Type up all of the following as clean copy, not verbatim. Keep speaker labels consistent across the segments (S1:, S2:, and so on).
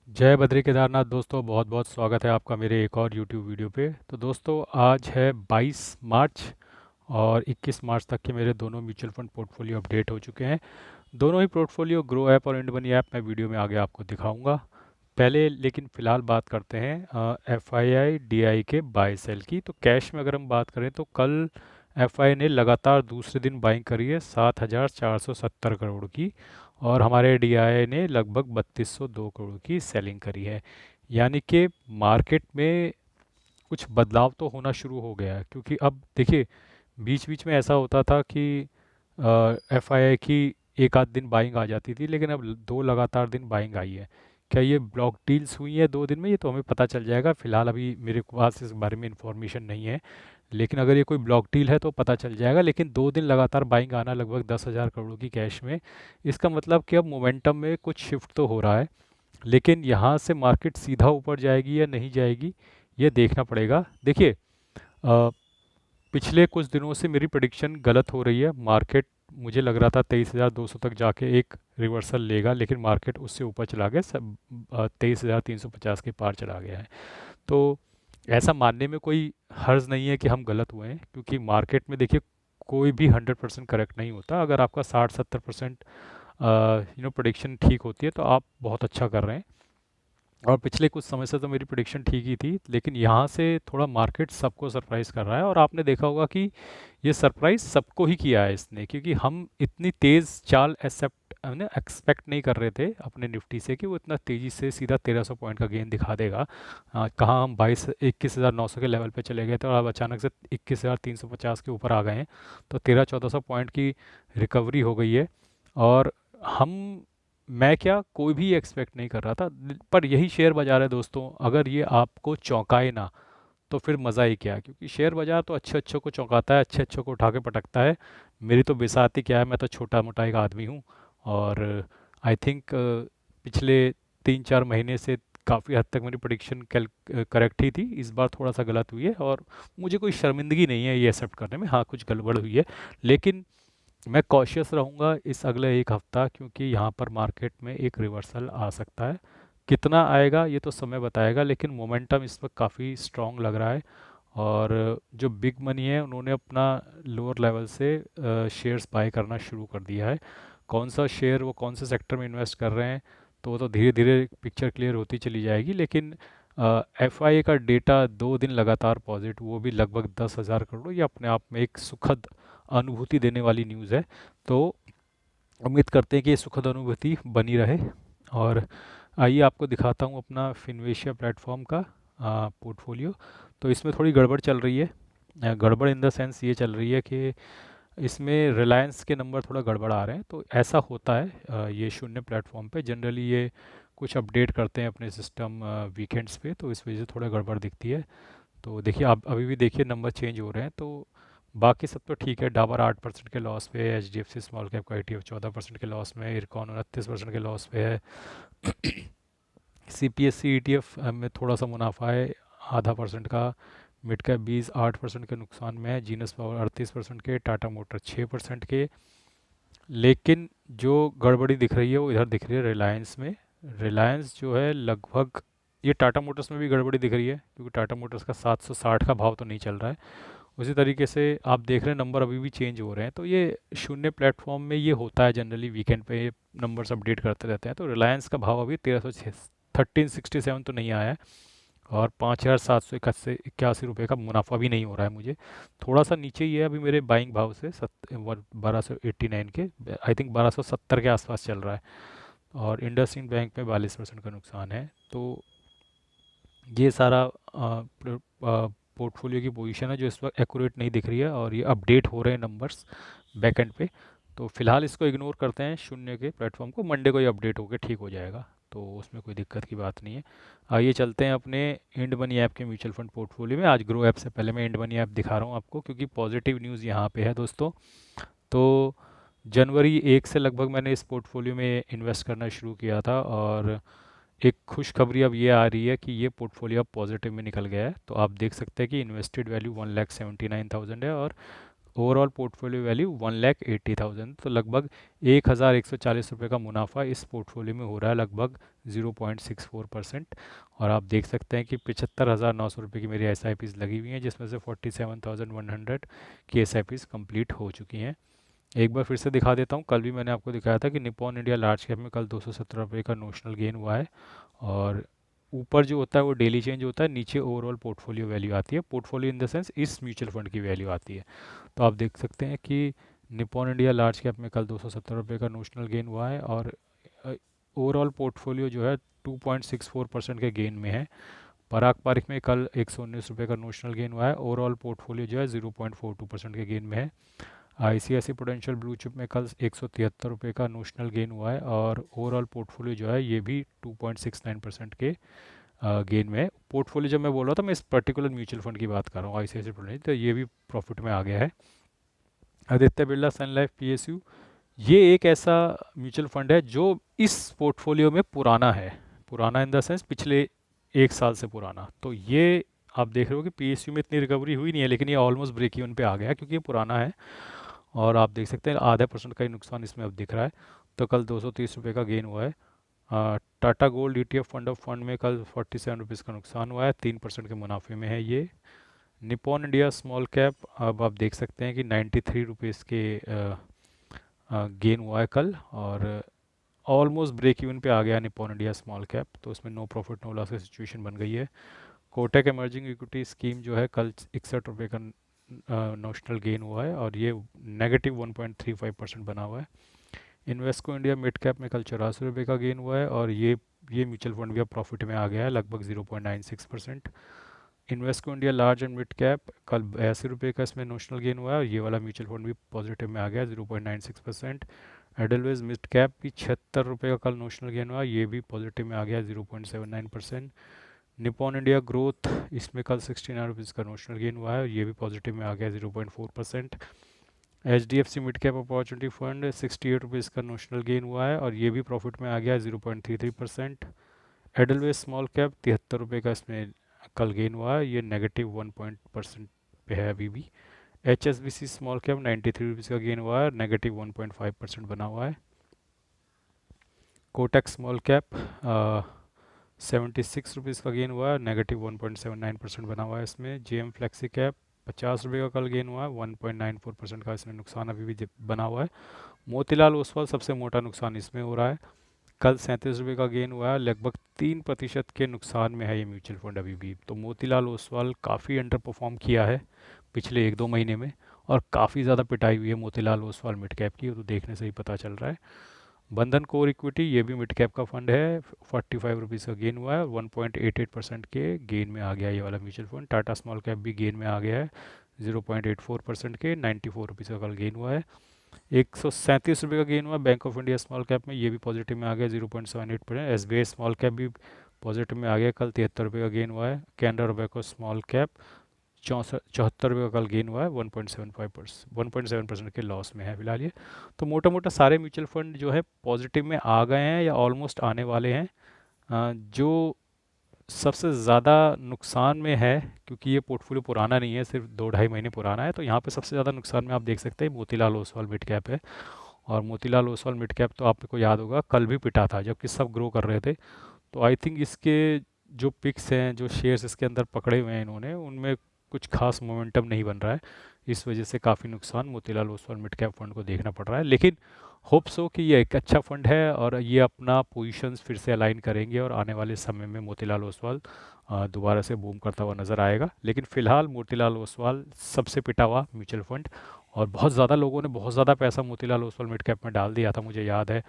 S1: जय बद्री केदारनाथ दोस्तों, बहुत बहुत स्वागत है आपका मेरे एक और YouTube वीडियो पे। तो दोस्तों, आज है 22 मार्च और 21 मार्च तक के मेरे दोनों म्यूचुअल फंड पोर्टफोलियो अपडेट हो चुके हैं। दोनों ही पोर्टफोलियो ग्रो ऐप और इंड मनी ऐप मैं वीडियो में आगे आपको दिखाऊंगा। पहले लेकिन फ़िलहाल बात करते हैं F I I D I के बाय सेल की। तो कैश में अगर हम बात करें तो कल एफ आई ने लगातार दूसरे दिन बाइंग करी है 7,470 करोड़ की, और हमारे डी आई ने लगभग 3,202 करोड़ की सेलिंग करी है। यानी कि मार्केट में कुछ बदलाव तो होना शुरू हो गया है, क्योंकि अब देखिए, बीच बीच में ऐसा होता था कि एफ आई आई की एक आध दिन बाइंग आ जाती थी, लेकिन अब दो लगातार दिन बाइंग आई है। क्या ये ब्लॉक डील्स हुई हैं 2 दिन में? ये तो हमें पता चल जाएगा, फिलहाल अभी मेरे पास इस बारे में इंफॉर्मेशन नहीं है। लेकिन अगर ये कोई ब्लॉक डील है तो पता चल जाएगा। लेकिन 2 दिन लगातार बाइंग आना लगभग 10,000 करोड़ की कैश में, इसका मतलब कि अब मोमेंटम में कुछ शिफ्ट तो हो रहा है। लेकिन यहाँ से मार्केट सीधा ऊपर जाएगी या नहीं जाएगी, ये देखना पड़ेगा। देखिए, पिछले कुछ दिनों से मेरी प्रेडिक्शन गलत हो रही है। मार्केट, मुझे लग रहा था 23,200 तक जाके एक रिवर्सल लेगा, लेकिन मार्केट उससे ऊपर चला गया, सब 23,350 के पार चला गया है। तो ऐसा मानने में कोई हर्ज नहीं है कि हम गलत हुए हैं, क्योंकि मार्केट में देखिए, कोई भी 100% करेक्ट नहीं होता। अगर आपका 60-70% प्रेडिक्शन ठीक होती है तो आप बहुत अच्छा कर रहे हैं। और पिछले कुछ समय से तो मेरी प्रेडिक्शन ठीक ही थी, लेकिन यहाँ से थोड़ा मार्केट सबको सरप्राइज़ कर रहा है। और आपने देखा होगा कि ये सरप्राइज़ सबको ही किया है इसने, क्योंकि हम इतनी तेज़ चाल एक्सपेक्ट नहीं कर रहे थे अपने निफ्टी से कि वो इतना तेज़ी से सीधा 1,300 पॉइंट का गेन दिखा देगा। कहाँ हम 21,900 के लेवल पे चले गए थे और अब अचानक से 21,350 के ऊपर आ गए हैं। तो 1,300-1,400 पॉइंट की रिकवरी हो गई है। और हम, मैं क्या, कोई भी एक्सपेक्ट नहीं कर रहा था। पर यही शेयर बाजार है दोस्तों, अगर ये आपको चौंकाए ना तो फिर मज़ा ही क्या है। क्योंकि शेयर बाजार तो अच्छे अच्छों को चौंकाता है, अच्छे अच्छों को उठा के पटकता है। मेरी तो बिसाती क्या है, मैं तो छोटा मोटा एक आदमी हूँ। और आई थिंक पिछले 3-4 महीने से काफ़ी हद तक मेरी प्रेडिक्शन करेक्ट ही थी। इस बार थोड़ा सा गलत हुई है, और मुझे कोई शर्मिंदगी नहीं है ये एक्सेप्ट करने में। हाँ, कुछ गड़बड़ हुई है, लेकिन मैं कॉशियस रहूँगा इस अगले एक हफ्ता, क्योंकि यहाँ पर मार्केट में एक रिवर्सल आ सकता है। कितना आएगा ये तो समय बताएगा, लेकिन मोमेंटम इस वक्त काफ़ी स्ट्रॉन्ग लग रहा है। और जो बिग मनी है उन्होंने अपना लोअर लेवल से शेयर्स बाय करना शुरू कर दिया है। कौन सा शेयर, वो कौन से सेक्टर में इन्वेस्ट कर रहे हैं, तो वो तो धीरे धीरे पिक्चर क्लियर होती चली जाएगी। लेकिन एफ आई ए का डेटा 2 दिन लगातार पॉजिटिव, वो भी लगभग 10,000 करोड़, ये अपने आप में एक सुखद अनुभूति देने वाली न्यूज़ है। तो उम्मीद करते हैं कि ये सुखद अनुभूति बनी रहे। और आइए आपको दिखाता हूँ अपना फिनवेशिया प्लेटफॉर्म का पोर्टफोलियो। तो इसमें थोड़ी गड़बड़ चल रही है। गड़बड़ इन द सेंस ये चल रही है कि इसमें रिलायंस के नंबर थोड़ा गड़बड़ आ रहे हैं। तो ऐसा होता है ये शून्य प्लेटफॉर्म पे जनरली ये कुछ अपडेट करते हैं अपने सिस्टम वीकेंड्स पे, तो इस वजह से थोड़ा गड़बड़ दिखती है। तो देखिए, आप अभी भी देखिए नंबर चेंज हो रहे हैं। तो बाकी सब तो ठीक है। डाबर 8% के लॉस पे है, H D F C small cap का ETF 14% के लॉस में है, इरकॉन 29% के लॉस पे है, C P S C ETF में थोड़ा सा मुनाफा है, ½ % का। मिड कैप 28% के नुकसान में है, जीनस पावर 38% के, टाटा मोटर 6% के। लेकिन जो गड़बड़ी दिख रही है वो इधर दिख रही है रिलायंस में। रिलायंस जो है लगभग, ये टाटा मोटर्स में भी गड़बड़ी दिख रही है, क्योंकि टाटा मोटर्स का 760 का भाव तो नहीं चल रहा है। उसी तरीके से आप देख रहे हैं नंबर अभी भी चेंज हो रहे हैं। तो ये शून्य प्लेटफॉर्म में ये होता है जनरली, वीकेंड पे ये नंबर्स अपडेट करते रहते हैं। तो रिलायंस का भाव अभी 1367 तो नहीं आया है, और 5,781 रुपये का मुनाफा भी नहीं हो रहा है मुझे। थोड़ा सा नीचे ही है अभी मेरे बाइंग भाव से, 1289 के, आई थिंक 1270 के आसपास चल रहा है। और इंडसइंड बैंक में 42% का नुकसान है। तो ये सारा पोर्टफोलियो की पोजीशन है जो इस वक्त एक्यूरेट नहीं दिख रही है, और ये अपडेट हो रहे हैं नंबर्स बैक एंड पे। तो फिलहाल इसको इग्नोर करते हैं शून्य के प्लेटफॉर्म को, मंडे को ये अपडेट होकर ठीक हो जाएगा, तो उसमें कोई दिक्कत की बात नहीं है। आइए चलते हैं अपने इंड मनी ऐप के म्यूचुअल फंड पोर्टफोलियो में। आज ग्रो ऐप से पहले मैं इंड मनी ऐप दिखा रहा हूँ आपको, क्योंकि पॉजिटिव न्यूज़ यहाँ पे है दोस्तों। तो जनवरी 1 से लगभग मैंने इस पोर्टफोलियो में इन्वेस्ट करना शुरू किया था, और एक खुशखबरी अब ये आ रही है कि ये पोर्टफोलियो अब पॉजिटिव में निकल गया है। तो आप देख सकते हैं कि इन्वेस्टेड वैल्यू 1,79,000 है, और ओवरऑल पोर्टफोलियो वैल्यू 1,80,000। तो लगभग 1,140 रुपये का मुनाफा इस पोर्टफोलियो में हो रहा है, लगभग 0.64%। और आप देख सकते हैं कि 75,900 रुपये की मेरी एस आई पीज़ लगी हुई हैं, जिसमें से 47,100 की एस आई पीज़ कम्प्लीट हो चुकी हैं। एक बार फिर से दिखा देता हूँ, कल भी मैंने आपको दिखाया था कि निप्पॉन इंडिया लार्ज कैप में कल 217 रुपये का नोशनल गेन हुआ है। और ऊपर जो होता है वो डेली चेंज होता है, नीचे ओवरऑल पोर्टफोलियो वैल्यू आती है। पोर्टफोलियो इन द सेंस इस म्यूचुअल फंड की वैल्यू आती है। तो आप देख सकते हैं कि निप्पॉन इंडिया लार्ज कैप में कल 270 रुपये का नोशनल गेन हुआ है, और ओवरऑल पोर्टफोलियो जो है 2.64% के गेन में है। पराग पारिक में कल 119 रुपये का नोशनल गेन हुआ है, ओवरऑल पोर्टफोलियो जो है 0.42% के गेन में है। आईसीआईसी प्रूडेंशियल ब्लू चिप में कल 173 रुपये का नोशनल गेन हुआ है, और ओवरऑल पोर्टफोलियो जो है ये भी 2.69% के गेन में है। पोर्टफोलियो जब मैं बोल रहा था, मैं इस पर्टिकुलर म्यूचुअल फंड की बात कर रहा हूँ, आईसीआईसी प्रूडेंशियल, तो ये भी प्रॉफिट में आ गया है। Aditya Birla Sun life PSU, ये एक ऐसा म्यूचुअल फंड है जो इस पोर्टफोलियो में पुराना है। पुराना इन द सेंस पिछले 1 साल से पुराना। तो ये आप देख रहे हो कि पीएसयू में इतनी रिकवरी हुई नहीं है, लेकिन ये ऑलमोस्ट ब्रेक इवन पे आ गया है क्योंकि ये पुराना है। और आप देख सकते हैं ½ % का ही नुकसान इसमें अब दिख रहा है। तो कल 230 रुपये का गेन हुआ है। Tata gold ETF fund of fund में कल 47 रुपीज़ का नुकसान हुआ है, 3% के मुनाफे में है ये। निप्पॉन इंडिया स्मॉल कैप, अब आप देख सकते हैं कि 93 रुपीज़ के गेन हुआ है कल, और ऑलमोस्ट ब्रेक इवन पे आ गया निप्पॉन इंडिया स्मॉल कैप। तो उसमें नो प्रॉफिट नो लॉस की सिचुएशन बन गई है। कोटक इमर्जिंग इक्विटी स्कीम जो है कल 61 रुपये का नोशनल गेन हुआ है, और ये -1.35% बना हुआ है। इन्वेस्को इंडिया मिड कैप में कल 84 रुपये का गेन हुआ है, और ये म्यूचुअल फंड भी अब प्रॉफिट में आ गया है, लगभग 0.96%। Invesco India large and mid cap कल 82 रुपये का इसमें नोशनल गेन हुआ है, और ये वाला म्यूचुअल फंड भी पॉजिटिव में आ गया है, 0.96%। एडलवेज मिड कैप भी 76 रुपये का कल नोशनल गेन हुआ, ये भी पॉजिटिव में आ गया है, 0.79%। निप्पॉन इंडिया ग्रोथ, इसमें कल 69 रुपीज़ का नोशनल गेन हुआ है, ये भी पॉजिटिव में आ गया है, 0.4%। H D F C mid cap opportunity fund 68 rupees का नोशनल गेन हुआ है, और ये भी प्रॉफिट में आ गया है, 0.33%। एडलवेज स्मॉल कैप 73 रुपये का इसमें कल गेन हुआ है, ये -1% पे है अभी भी। H S B C small cap 93 rupees का गेन हुआ है, -1.5% बना हुआ है। कोटक स्मॉल कैप 76 रुपीज़ का गेन हुआ है, -1.79% बना हुआ है इसमें। जे एम फ्लेक्सी कैप 50 रुपये का कल गेन हुआ है, 1.94% का इसमें नुकसान अभी भी बना हुआ है। मोतीलाल ओसवाल सबसे मोटा नुकसान इसमें हो रहा है, कल 37 रुपये का गेन हुआ है, लगभग 3% के नुकसान में है ये म्यूचुअल फंड अभी भी। तो मोतीलाल ओसवाल काफ़ी अंडर परफॉर्म किया है पिछले 1-2 महीने में, और काफ़ी ज़्यादा पिटाई हुई है मोतीलाल ओसवाल मिड कैप की, तो देखने से ही पता चल रहा है। बंधन कोर इक्विटी, ये भी मिड कैप का फंड है, 45 रुपीज़ का गेन हुआ है, 1.88% के गेन में आ गया ये वाला mutual fund. Tata small cap भी गेन में आ गया है, 0.84% के, 94 रुपीज़ का कल गेन हुआ है। 137 रुपये का गेन हुआ bank of India small cap में, ये भी पॉजिटिव में आ गया, 0.78%। S B I small cap भी पॉजिटिव में आ गया, कल 73 रुपये का गेन हुआ है। कैनरा रोबेको स्मॉल कैप 74 रुपये का कल गेन हुआ है, 1.7% के लॉस में है फिलहाल ये। तो मोटा मोटा सारे म्यूचुअल फंड जो है पॉजिटिव में आ गए हैं या ऑलमोस्ट आने वाले हैं। जो सबसे ज़्यादा नुकसान में है, क्योंकि ये पोर्टफोलियो पुराना नहीं है, सिर्फ 2-2.5 महीने पुराना है, तो यहाँ पे सबसे ज़्यादा नुकसान में आप देख सकते हैं मोतीलाल ओसवाल मिड कैप है। और मोतीलाल ओसवाल मिड कैप तो आपको याद होगा कल भी पिटा था जबकि सब ग्रो कर रहे थे। तो आई थिंक इसके जो पिक्स हैं, जो शेयर्स इसके अंदर पकड़े हुए हैं इन्होंने, उनमें कुछ खास मोमेंटम नहीं बन रहा है। इस वजह से काफ़ी नुकसान Motilal Oswal mid cap fund को देखना पड़ रहा है। लेकिन होप्स हो कि ये एक अच्छा फंड है, और ये अपना पोजीशंस फिर से अलाइन करेंगे, और आने वाले समय में मोतीलाल ओसवाल दोबारा से बूम करता हुआ नज़र आएगा। लेकिन फ़िलहाल मोतीलाल ओसवाल सबसे पिटा हुआ म्यूचुअल फंड, और बहुत ज़्यादा लोगों ने बहुत ज़्यादा पैसा मोतीलाल ओसवाल मिड कैप में डाल दिया था, मुझे याद है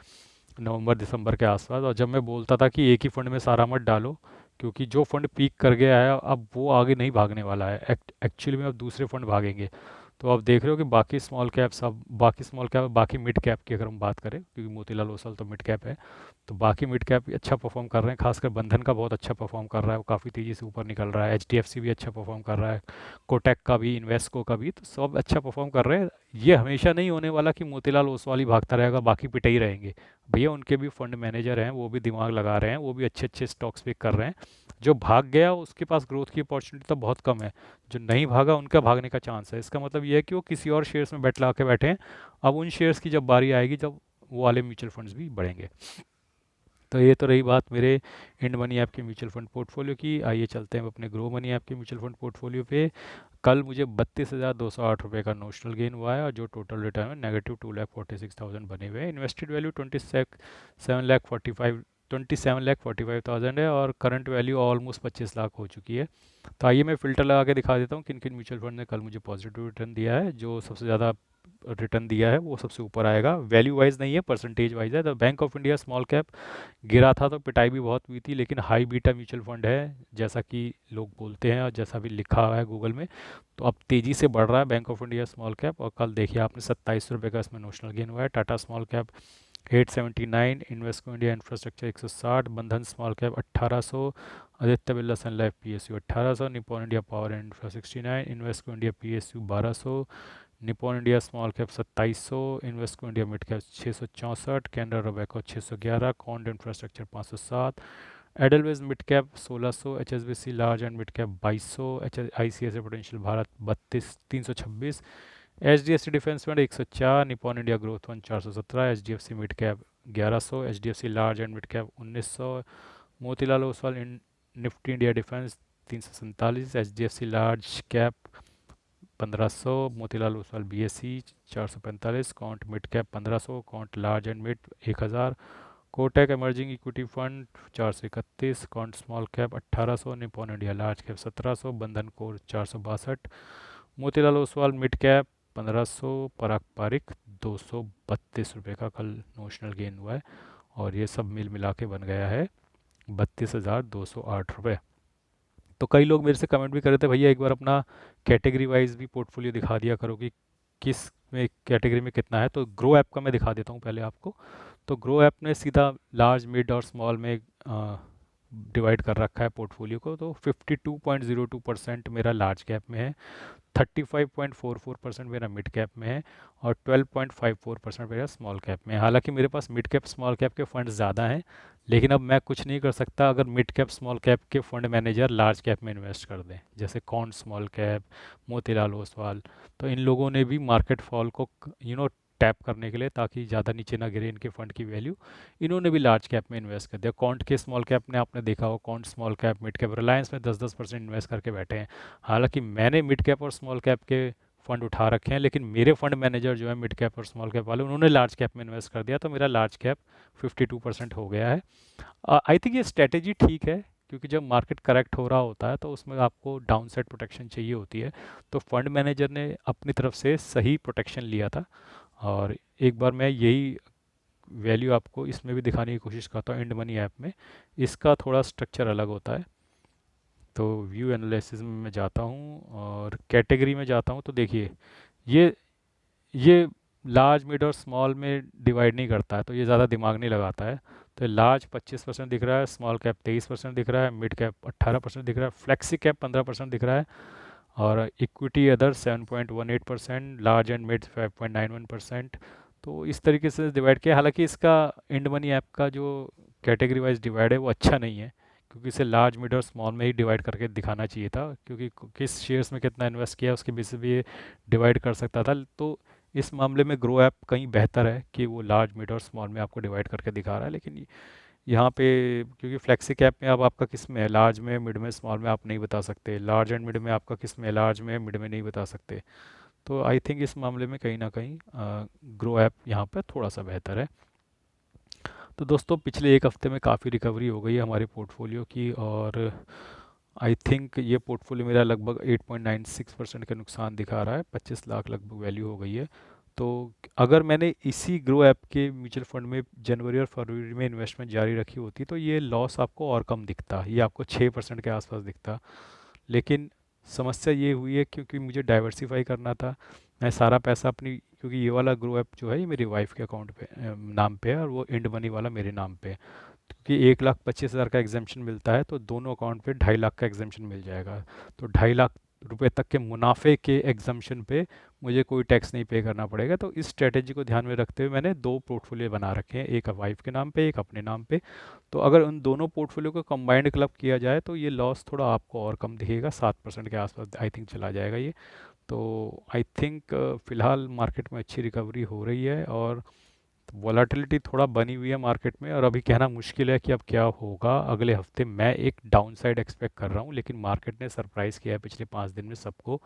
S1: नवंबर दिसंबर के आसपास। और जब मैं बोलता था कि एक ही फंड में सारा मत डालो, क्योंकि जो फंड पीक कर गया है अब वो आगे नहीं भागने वाला है, एक्चुअली में अब दूसरे फंड भागेंगे। तो आप देख रहे हो कि बाकी स्मॉल कैप्स, अब बाकी स्मॉल कैप, बाकी मिड कैप की अगर हम बात करें, क्योंकि मोतीलाल ओसवाल तो मिड कैप है, तो बाकी मिड कैप भी अच्छा परफॉर्म कर रहे हैं। खासकर बंधन का बहुत अच्छा परफॉर्म कर रहा है, वो काफ़ी तेज़ी से ऊपर निकल रहा है। एच डी एफ सी भी अच्छा परफॉर्म कर रहा है, कोटक का भी, इन्वेस्को का भी, तो सब अच्छा परफॉर्म कर रहे हैं। ये हमेशा नहीं होने वाला कि मोतीलाल ओसवाल ही भागता रहेगा बाकी पिटे ही रहेंगे। भैया उनके भी फंड मैनेजर हैं, वो भी दिमाग लगा रहे हैं, वो भी अच्छे अच्छे स्टॉक्स पिक कर रहे हैं जो भाग गया उसके पास ग्रोथ की अपॉर्चुनिटी तो बहुत कम है, जो नहीं भागा उनका भागने का चांस है। इसका मतलब ये है कि वो किसी और शेयर्स में बेट ला के बैठे हैं, अब उन शेयर्स की जब बारी आएगी जब वो वाले म्यूचुअल फंड्स भी बढ़ेंगे। तो ये तो रही बात मेरे इंड मनी ऐप के म्यूचुअल फंड पोर्टफोलियो की। आइए चलते हैं अपने ग्रो मनी ऐप के म्यूचुअल फंड पोर्टफोलियो पे। कल मुझे 32,208 रुपये का नोशनल गेन हुआ है और जो टोटल रिटर्न है -2,46,000 बने हुए हैं। इन्वेस्टेड वैल्यू 27,45,000 है और करंट वैल्यू ऑलमोस्ट 25 लाख हो चुकी है। तो आइए मैं फ़िल्टर लगा के दिखा देता हूँ किन किन म्यूचुअल फंड ने कल मुझे पॉजिटिव रिटर्न दिया है। जो सबसे ज़्यादा रिटर्न दिया है वो सबसे ऊपर आएगा, वैल्यू वाइज नहीं है, परसेंटेज वाइज है। The bank of India small cap गिरा था तो पिटाई भी बहुत हुई थी, लेकिन हाई बीटा म्यूचुअल फंड है जैसा कि लोग बोलते हैं और जैसा भी लिखा हुआ है गूगल में। तो अब तेज़ी से बढ़ रहा है bank of India small cap, और कल देखिए आपने 27 रुपये का इसमें नोशनल गेन हुआ है। Tata small cap 879, Invesco India infrastructure 160, Bandhan small cap 1800, Aditya Birla Sun Life PSU 1800, Nippon India power and infra 69, Invesco India PSU 1200, Nippon India small cap 2700, Invesco India mid cap 664, Canara Robeco 611, Quant infrastructure 507, Edelweiss mid cap 1600, HSBC large and mid cap 2200, ICICI potential Bharat 326, HDFC defence fund 104, Nippon India growth fund 417, HDFC mid cap 1100, HDFC large and mid cap 1900, Motilal Oswal Nifty India defence 347, HDFC large cap 1500, Motilal Oswal BSE 445, can't mid cap 1500, can't large and mid 1000, Kotak emerging equity fund 431, can't small cap 1800, Nippon India large cap 1700, बंधन core 462, Motilal Oswal mid cap 1500, पराग पारिक 232 रुपये का कल notional gain हुआ है। और ये सब मिल मिला के बन गया है 32,208 रुपये। तो कई लोग मेरे से कमेंट भी कर रहे थे, भैया एक बार अपना कैटेगरी वाइज भी पोर्टफोलियो दिखा दिया करो कि किस में कैटेगरी में कितना है। तो ग्रो ऐप का मैं दिखा देता हूँ पहले आपको। तो ग्रो ऐप ने सीधा लार्ज मिड और स्मॉल में डिवाइड कर रखा है पोर्टफोलियो को। तो 52.02% मेरा लार्ज कैप में है, 35.44% मेरा मिड कैप में है और 12.54% मेरा स्मॉल कैप में है। हालांकि मेरे पास मिड कैप स्मॉल कैप के फंड ज़्यादा हैं, लेकिन अब मैं कुछ नहीं कर सकता अगर मिड कैप स्मॉल कैप के फंड मैनेजर लार्ज कैप में इन्वेस्ट कर दें, जैसे कॉन स्मॉल कैप, मोतीलाल ओसवाल। तो इन लोगों ने भी मार्केट फॉल को टैप करने के लिए, ताकि ज़्यादा नीचे ना गिरे इनके फंड की वैल्यू, इन्होंने भी लार्ज कैप में इन्वेस्ट कर दिया। कॉन्ट के स्मॉल कैप ने आपने देखा हो, can't small cap mid cap Reliance में 10-10% इन्वेस्ट करके बैठे हैं। हालांकि मैंने मिड कैप और स्मॉल कैप के फंड उठा रखे हैं, लेकिन मेरे फंड मैनेजर जो है मिड कैप और स्मॉल कैप वाले, उन्होंने लार्ज कैप में इन्वेस्ट कर दिया, तो मेरा लार्ज कैप 52% हो गया है। आई थिंक ये स्ट्रेटेजी ठीक है, क्योंकि जब मार्केट करेक्ट हो रहा होता है तो उसमें आपको डाउन साइड प्रोटेक्शन चाहिए होती है। तो फंड मैनेजर ने अपनी तरफ से सही प्रोटेक्शन लिया था। और एक बार मैं यही वैल्यू आपको इसमें भी दिखाने की कोशिश करता हूँ इंड मनी ऐप में। इसका थोड़ा स्ट्रक्चर अलग होता है। तो व्यू एनालिसिस में मैं जाता हूँ और कैटेगरी में जाता हूँ, तो देखिए ये ये लार्ज मिड और स्मॉल में डिवाइड नहीं करता है, तो ये ज़्यादा दिमाग नहीं लगाता है। तो लार्ज 25% दिख रहा है, स्मॉल कैप 23% दिख रहा है, मिड कैप 18% दिख रहा है, फ्लेक्सी कैप 15% दिख रहा है, और equity other 7.18%, large and mid 5.91%। तो इस तरीके से डिवाइड किया। हालांकि इसका इंड मनी ऐप का जो कैटेगरी वाइज डिवाइड है वो अच्छा नहीं है, क्योंकि इसे लार्ज मिड और स्मॉल में ही डिवाइड करके दिखाना चाहिए था, क्योंकि किस शेयर्स में कितना इन्वेस्ट किया उसके बेसिस पे ये डिवाइड कर सकता था। तो इस मामले में ग्रो ऐप कहीं बेहतर है कि वो लार्ज मिड और स्मॉल में आपको डिवाइड करके दिखा रहा है। लेकिन यहाँ पे क्योंकि फ्लेक्सी कैप में अब आपका किस में है, लार्ज में, मिड में, स्मॉल में आप नहीं बता सकते, लार्ज एंड मिड में आपका किस में है, लार्ज में, मिड में नहीं बता सकते। तो आई थिंक इस मामले में कहीं ना कहीं ग्रो ऐप यहाँ पे थोड़ा सा बेहतर है। तो दोस्तों पिछले एक हफ्ते में काफ़ी रिकवरी हो गई है हमारे पोर्टफोलियो की, और आई थिंक ये पोर्टफोलियो मेरा लगभग 8.96% का नुकसान दिखा रहा है, 25 लाख लगभग वैल्यू हो गई है। तो अगर मैंने इसी ग्रो ऐप के म्यूचुअल फंड में जनवरी और फरवरी में इन्वेस्टमेंट जारी रखी होती तो ये लॉस आपको और कम दिखता, ये आपको 6% के आसपास दिखता। लेकिन समस्या ये हुई है क्योंकि मुझे डाइवर्सिफाई करना था। मैं सारा पैसा अपनी, क्योंकि ये वाला ग्रो ऐप जो है ये मेरी वाइफ के अकाउंट पे नाम पे है, और वो इंड मनी वाला मेरे नाम पे है। क्योंकि 1,25,000 का एग्जामेशन मिलता है, तो दोनों अकाउंट पे 2.5 लाख का एग्जामेशन मिल जाएगा। तो 2.5 लाख रुपए तक के मुनाफे के एग्जम्पशन पे मुझे कोई टैक्स नहीं पे करना पड़ेगा। तो इस स्ट्रेटेजी को ध्यान में रखते हुए मैंने दो पोर्टफोलियो बना रखे हैं, एक वाइफ के नाम पे, एक अपने नाम पे। तो अगर उन दोनों पोर्टफोलियो को कंबाइंड क्लब किया जाए तो ये लॉस थोड़ा आपको और कम दिखेगा, 7% के आसपास आई थिंक चला जाएगा ये। तो आई थिंक फ़िलहाल मार्केट में अच्छी रिकवरी हो रही है, और वॉलेटिलिटी थोड़ा बनी हुई है मार्केट में, और अभी कहना मुश्किल है कि अब क्या होगा अगले हफ्ते। मैं एक डाउनसाइड एक्सपेक्ट कर रहा हूँ, लेकिन मार्केट ने सरप्राइज़ किया है पिछले 5 दिन में सबको,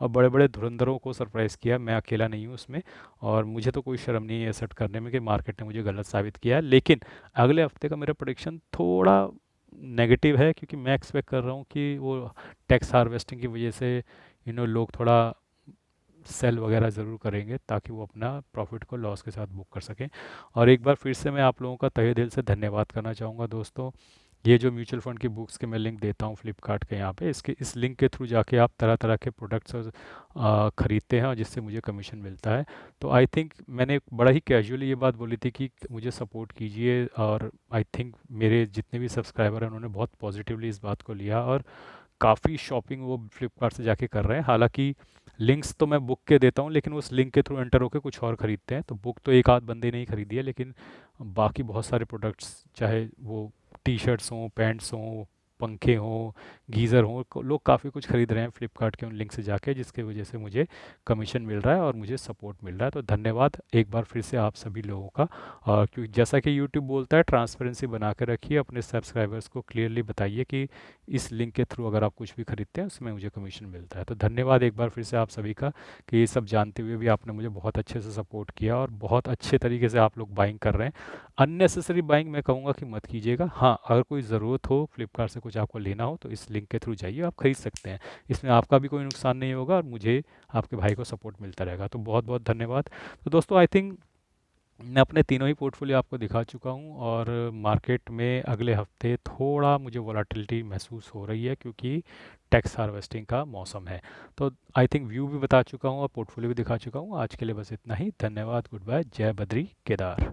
S1: और बड़े बड़े धुरंधरों को सरप्राइज़ किया, मैं अकेला नहीं हूँ उसमें। और मुझे तो कोई शर्म नहीं है एसेट करने में कि मार्केट ने मुझे गलत साबित किया है। लेकिन अगले हफ्ते का मेरा प्रोडिक्शन थोड़ा नेगेटिव है, क्योंकि मैं एक्सपेक्ट कर रहा हूँ कि वो टैक्स हार्वेस्टिंग की वजह से लोग थोड़ा सेल वगैरह ज़रूर करेंगे, ताकि वो अपना प्रॉफिट को लॉस के साथ बुक कर सकें। और एक बार फिर से मैं आप लोगों का तहे दिल से धन्यवाद करना चाहूँगा दोस्तों। ये जो म्यूचुअल फंड की बुक्स के मैं लिंक देता हूँ फ्लिपकार्ट के यहाँ पे, इसके इस लिंक के थ्रू जाके आप तरह तरह के प्रोडक्ट्स ख़रीदते हैं, और जिससे मुझे कमीशन मिलता है। तो आई थिंक मैंने बड़ा ही कैजुअली ये बात बोली थी कि मुझे सपोर्ट कीजिए, और आई थिंक मेरे जितने भी सब्सक्राइबर हैं उन्होंने बहुत पॉजिटिवली इस बात को लिया, और काफ़ी शॉपिंग वो फ्लिपकार्ट से जाके कर रहे हैं। हालांकि लिंक्स तो मैं बुक के देता हूँ, लेकिन उस लिंक के थ्रू एंटर होकर कुछ और ख़रीदते हैं। तो बुक तो एक आध बंदे ने ही खरीदी है, लेकिन बाकी बहुत सारे प्रोडक्ट्स, चाहे वो टी शर्ट्स हों, पैंट्स हों, पंखे हों, गीज़र हों, लोग काफ़ी कुछ खरीद रहे हैं फ्लिपकार्ट के उन लिंक से जाके, जिसकी वजह से मुझे कमीशन मिल रहा है और मुझे सपोर्ट मिल रहा है। तो धन्यवाद एक बार फिर से आप सभी लोगों का। और क्योंकि जैसा कि यूट्यूब बोलता है, ट्रांसपेरेंसी बना के रखिए, अपने सब्सक्राइबर्स को क्लियरली बताइए कि इस लिंक के थ्रू अगर आप कुछ भी खरीदते हैं उसमें मुझे कमीशन मिलता है। तो धन्यवाद एक बार फिर से आप सभी का, कि ये सब जानते हुए भी आपने मुझे बहुत अच्छे से सपोर्ट किया, और बहुत अच्छे तरीके से आप लोग बाइंग कर रहे हैं। अननेसेसरी बाइंग मैं कहूँगा कि मत कीजिएगा। हाँ, अगर कोई ज़रूरत हो, फ्लिपकार्ट से कुछ आपको लेना हो, तो इस लिंक के थ्रू जाइए, आप खरीद सकते हैं। इसमें आपका भी कोई नुकसान नहीं होगा, और मुझे आपके भाई को सपोर्ट मिलता रहेगा। तो बहुत बहुत धन्यवाद। तो दोस्तों आई थिंक मैं अपने तीनों ही पोर्टफोलियो आपको दिखा चुका हूँ, और मार्केट में अगले हफ्ते थोड़ा मुझे वॉलेटिलिटी महसूस हो रही है, क्योंकि टैक्स हार्वेस्टिंग का मौसम है। तो आई थिंक व्यू भी बता चुका हूँ और पोर्टफोलियो भी दिखा चुका हूँ। आज के लिए बस इतना ही। धन्यवाद, गुड बाय, जय बद्री केदार।